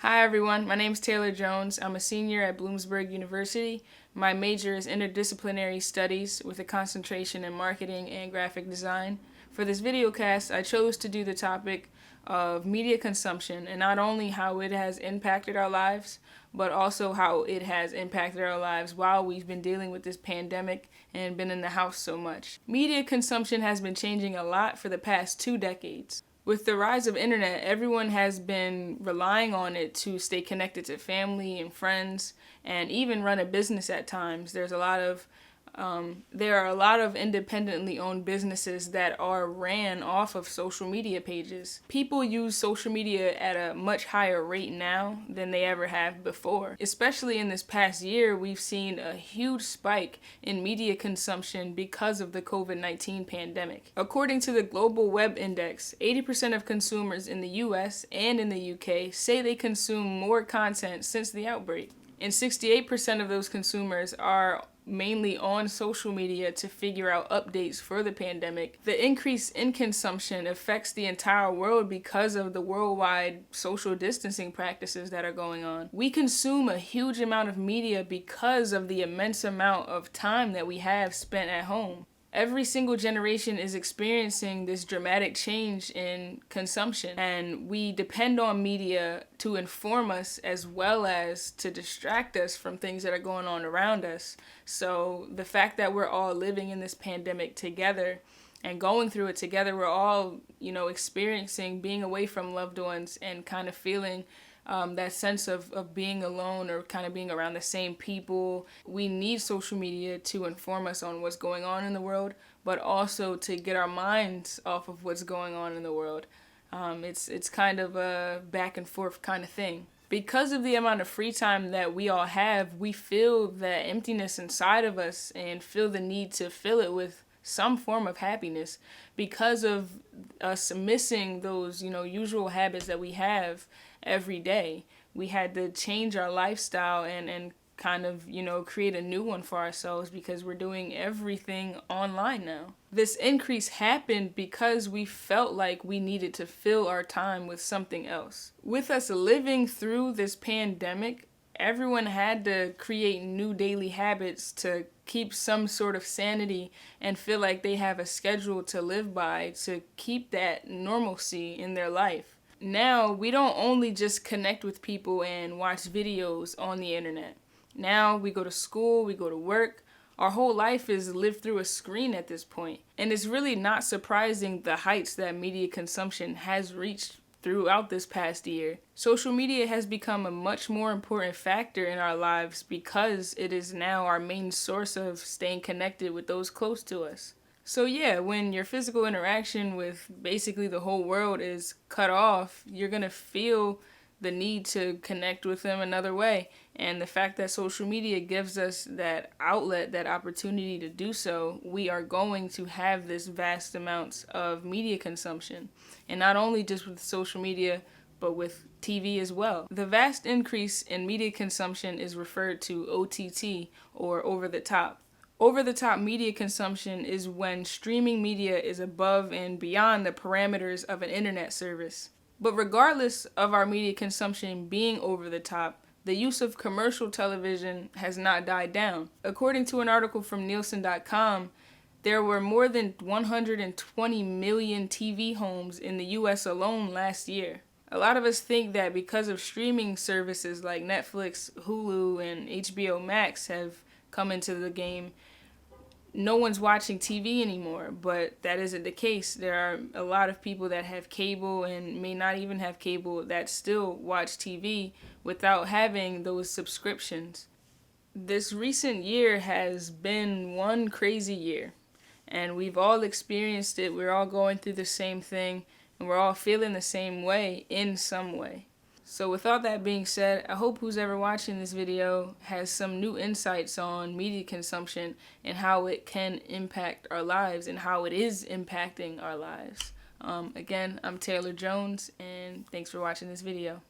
Hi everyone, my name is Taylor Jones. I'm a senior at Bloomsburg University. My major is interdisciplinary studies with a concentration in marketing and graphic design. For this videocast, I chose to do the topic of media consumption and not only how it has impacted our lives, but also how it has impacted our lives while we've been dealing with this pandemic and been in the house so much. Media consumption has been changing a lot for the past 2 decades. With the rise of internet, everyone has been relying on it to stay connected to family and friends and even run a business at times. There are a lot of independently owned businesses that are ran off of social media pages. People use social media at a much higher rate now than they ever have before. Especially in this past year, we've seen a huge spike in media consumption because of the COVID-19 pandemic. According to the Global Web Index, 80% of consumers in the US and in the UK say they consume more content since the outbreak. And 68% of those consumers are mainly on social media to figure out updates for the pandemic. The increase in consumption affects the entire world because of the worldwide social distancing practices that are going on. We consume a huge amount of media because of the immense amount of time that we have spent at home. Every single generation is experiencing this dramatic change in consumption, and we depend on media to inform us as well as to distract us from things that are going on around us. So the fact that we're all living in this pandemic together and going through it together, we're all, experiencing being away from loved ones and kind of feeling that sense of being alone or kind of being around the same people. We need social media to inform us on what's going on in the world, but also to get our minds off of what's going on in the world. It's kind of a back and forth kind of thing. Because of the amount of free time that we all have, we feel that emptiness inside of us and feel the need to fill it with some form of happiness because of us missing those, usual habits that we have every day. We had to change our lifestyle and kind of, create a new one for ourselves because we're doing everything online now. This increase happened because we felt like we needed to fill our time with something else. With us living through this pandemic, everyone had to create new daily habits to keep some sort of sanity and feel like they have a schedule to live by to keep that normalcy in their life. Now, we don't only just connect with people and watch videos on the internet. Now, we go to school, we go to work. Our whole life is lived through a screen at this point. And it's really not surprising the heights that media consumption has reached throughout this past year. Social media has become a much more important factor in our lives because it is now our main source of staying connected with those close to us. So yeah, when your physical interaction with basically the whole world is cut off, you're going to feel the need to connect with them another way. And the fact that social media gives us that outlet, that opportunity to do so, we are going to have this vast amounts of media consumption. And not only just with social media, but with TV as well. The vast increase in media consumption is referred to OTT, or over the top. Over-the-top media consumption is when streaming media is above and beyond the parameters of an internet service. But regardless of our media consumption being over the top, the use of commercial television has not died down. According to an article from Nielsen.com, there were more than 120 million TV homes in the US alone last year. A lot of us think that because of streaming services like Netflix, Hulu, and HBO Max have come into the game, no one's watching TV anymore, but that isn't the case. There are a lot of people that have cable and may not even have cable that still watch TV without having those subscriptions. This recent year has been one crazy year, and we've all experienced it. We're all going through the same thing, and we're all feeling the same way in some way. So with all that being said, I hope who's ever watching this video has some new insights on media consumption and how it can impact our lives and how it is impacting our lives. Again, I'm Taylor Jones, and thanks for watching this video.